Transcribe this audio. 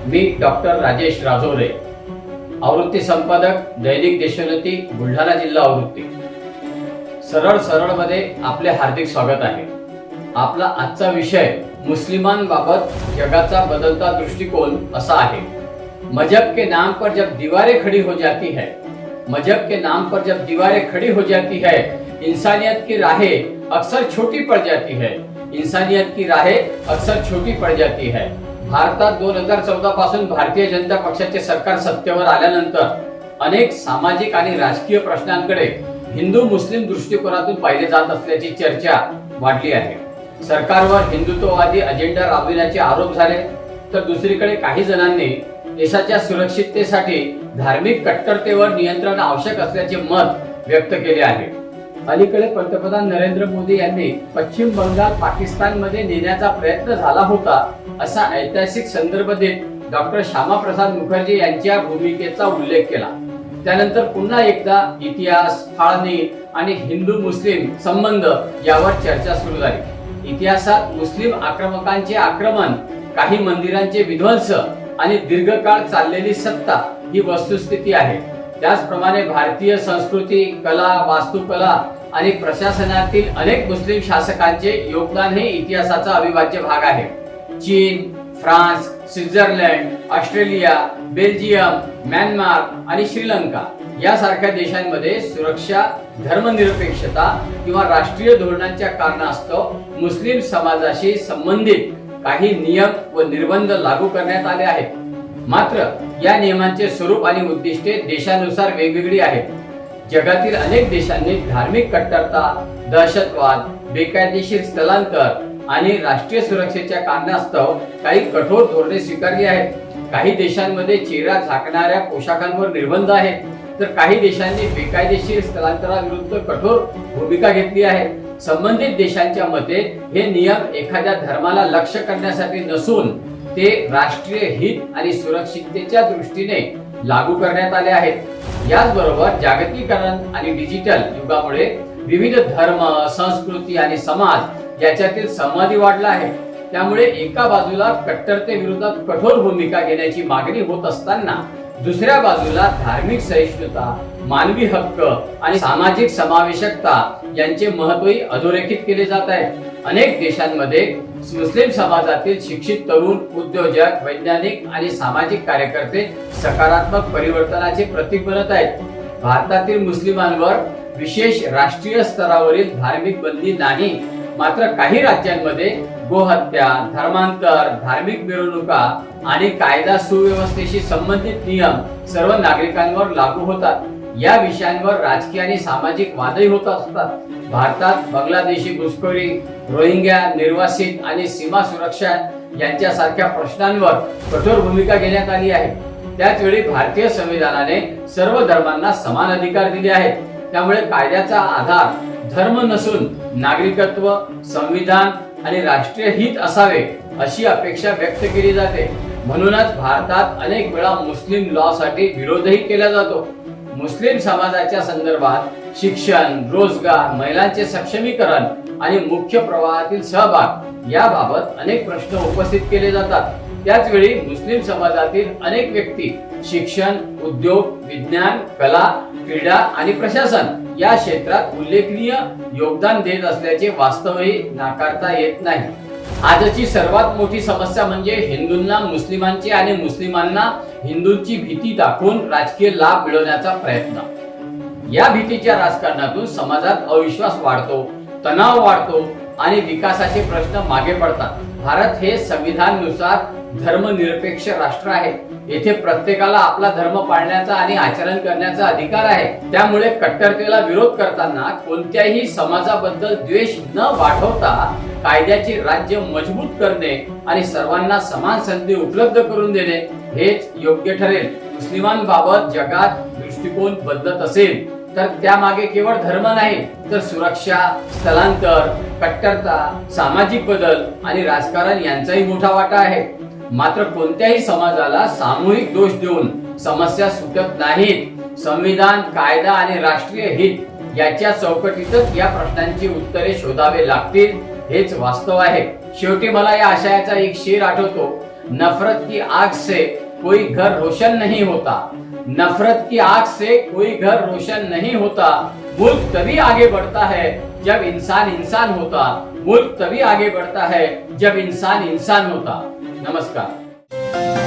मी doctor Rajesh राजोरे, आवृत्ती संपादक, दैनिक देशोन्नती, बुलढाणा जिल्हा आवृत्ती. सरळ मध्ये आपले हार्दिक स्वागत आहे. आपला आजचा विषय मुस्लिमांबाबत जगाचा बदलता दृष्टिकोन असा आहे. मजहब के नाम पर जब दीवारें खड़ी हो जाती है, मजहब के नाम पर जब दीवारें खड़ी हो जाती है, इंसानियत की राहें अक्सर छोटी पड़ जाती है. इंसानियत की राहें अक्सर छोटी पड़ जाती है. भारतात 2014 पासून भारतीय जनता पक्षाचे सरकार सत्तेवर आल्यानंतर अनेक सामाजिक आणि राजकीय प्रश्नांकडे हिंदू मुस्लिम दृष्टिकोनातून पाहिले जात असल्याची चर्चा वाढली आहे. सरकारवर हिंदुत्ववादी अजेंडा राबविण्याचे आरोप झाले, तर दुसरीकडे काही जणांनी देशाच्या सुरक्षिततेसाठी धार्मिक कट्टरतेवर नियंत्रण आवश्यक असल्याचे मत व्यक्त केले आहे. अलीकडे पंतप्रधान नरेंद्र मोदी यांनी पश्चिम बंगाल पाकिस्तानमध्ये नेण्याचा प्रयत्न झाला होता असा ऐतिहासिक संदर्भ देत डॉक्टर श्यामाप्रसाद मुखर्जी यांच्या भूमिकेचा उल्लेख केला. त्यानंतर पुन्हा एकदा इतिहास, फाळणी आणि हिंदू मुस्लिम संबंध यावर चर्चा सुरू झाली. इतिहासात मुस्लिम आक्रमकांचे आक्रमण, काही मंदिरांचे विध्वंस आणि दीर्घकाळ चाललेली सत्ता ही वस्तुस्थिती आहे. त्याचप्रमाणे भारतीय संस्कृती, कला, वास्तुकला आणि प्रशासनातील अनेक मुस्लिम शासकांचे योगदान हे इतिहासाचा अविभाज्य भाग आहे. चीन, France, Switzerland, Australia, Belgium, Myanmar आणि श्रीलंका यासारख्या देशांमध्ये सुरक्षा, धर्मनिरपेक्षता किंवा राष्ट्रीय धोरणांच्या कारणास्तव मुस्लिम समाजाशी संबंधित काही नियम व निर्बंध लागू करण्यात आले आहेत. मात्र या नियमांचे स्वरूप आणि उद्दिष्टे देशानुसार वेगवेगळी आहेत. जगातील अनेक देशांनी धार्मिक कट्टरता, दहशतवाद, बेकायदेशीर स्थलांतर आणि राष्ट्रीय सुरक्षेच्या कारणास्तव काही कठोर धोरणे स्वीकारली आहेत. काही देशांमध्ये चेहरा झाकणाऱ्या पोशाखांवर निर्बंध आहेत, तर काही देशांनी बेकायदेशीर स्थलांतराविरुद्ध कठोर भूमिका घेतली आहे. संबंधित देशांच्या मते हे नियम एखाद्या धर्माला लक्ष्य करण्यासाठी नसून ते राष्ट्रीय हित आणि सुरक्षिततेच्या दृष्टीने लागू करण्यात आले आहेत. याचबरोबर जागतिकीकरण आणि डिजिटल युगामुळे विविध धर्म, संस्कृती आणि समाज याच्यातील संवादी वाढला आहे. त्यामुळे एका बाजूला कट्टरते विरोधात कठोर भूमिका घेण्याची मागणी होत असताना दुसऱ्या बाजूला धार्मिक सहिष्णुता, मानवी हक्क आणि सामाजिक समावेशकता यांचे महत्त्वही अधोरेखित केले जात आहे. अनेक देशांमध्ये मुस्लिम समाजातील शिक्षित तरुण, उद्योजक, वैज्ञानिक आणि सामाजिक कार्यकर्ते सकारात्मक परिवर्तनाचे प्रतीक बनत आहेत. भारतातील मुस्लिमांवर विशेष राष्ट्रीय स्तरावरील धार्मिक बंदी नाही, मात्र काही राज्यांमध्ये गोहत्या, धर्मांतर, धार्मिक मिरवणुका आणि कायदा सुव्यवस्थेशी संबंधित नियम सर्व नागरिकांवर लागू होतात. या विषयांवर राजकीय आणि सामाजिक वादही होत असतात. भारतात बांगलादेशी घुसखोरी, रोहिंग्या, निर्वासित आणि सीमा सुरक्षा यांच्यासारख्या प्रश्नांवर कठोर भूमिका घेण्यात आली आहे. त्याच वेळी भारतीय संविधानाने सर्व धर्मांना समान अधिकार दिले आहेत. त्यामुळे कायद्याचा आधार धर्म नसून नागरिकत्व, संविधान आणि राष्ट्रीय हित असावे अशी अपेक्षा व्यक्त केली जाते. म्हणूनच भारतात अनेक वेळा मुस्लिम लॉ साठी विरोधही केला जातो. मुस्लिम समाजाच्या संदर्भात शिक्षण, रोजगार, महिलांचे सक्षमीकरण आणि मुख्य प्रवाहातील सहभाग याबाबत अनेक प्रश्न उपस्थित केले जातात. त्याच वेळी मुस्लिम समाजातील अनेक व्यक्ती शिक्षण, उद्योग, विज्ञान, कला, क्रीडा आणि प्रशासन या क्षेत्रात उल्लेखनीय योगदान देत असल्याचे वास्तवही नाकारता येत नाही. आजची सर्वात मोठी समस्या म्हणजे हिंदूंना मुस्लिमांची आणि मुस्लिमांना हिंदूंची भीती दाखवून राजकीय लाभ मिळवण्याचा प्रयत्न. या भीतीच्या राजकारणातून समाजात अविश्वास वाढतो, तणाव वाढतो आणि विकासाचे प्रश्न मागे पडतात. भारत हे संविधानानुसार धर्मनिरपेक्ष राष्ट्र आहे. येथे प्रत्येकाला आपला धर्म पाळण्याचा आणि आचरण करण्याचा अधिकार आहे. त्यामुळे कट्टरतेला विरोध करताना कोणत्याही समाजाबद्दल द्वेष न वाढवता कायद्याचे राज्य मजबूत करणे आणि सर्वांना समान संधी उपलब्ध करून देणे हेच योग्य ठरेल. मुस्लिमांबाबत जगात दृष्टिकोन बदलत असेल तर त्यामागे केवळ धर्म नाही, तर सुरक्षा, स्थलांतर, कट्टरता, सामाजिक बदल आणि राजकारण यांचाही मोठा वाटा आहे. मात्र कोणत्याही समाजाला सामूहिक दोष देऊन समस्या सुटत नाहीत. संविधान, कायदा आणि राष्ट्रीय हित याच्या चौकटीतच या प्रश्नांची उत्तरे शोधावे लागतील हेच वास्तव आहे. शेवटी मला या आशयाचा एक शेर आठवतो, नफरत की आग से कोई घर रोशन नहीं होता। नफरत की आग से कोई घर रोशन नहीं होता। मुल्क तभी आगे बढ़ता है जब इंसान इंसान होता। मुल्क तभी आगे बढ़ता है जब इंसान इंसान होता। नमस्कार।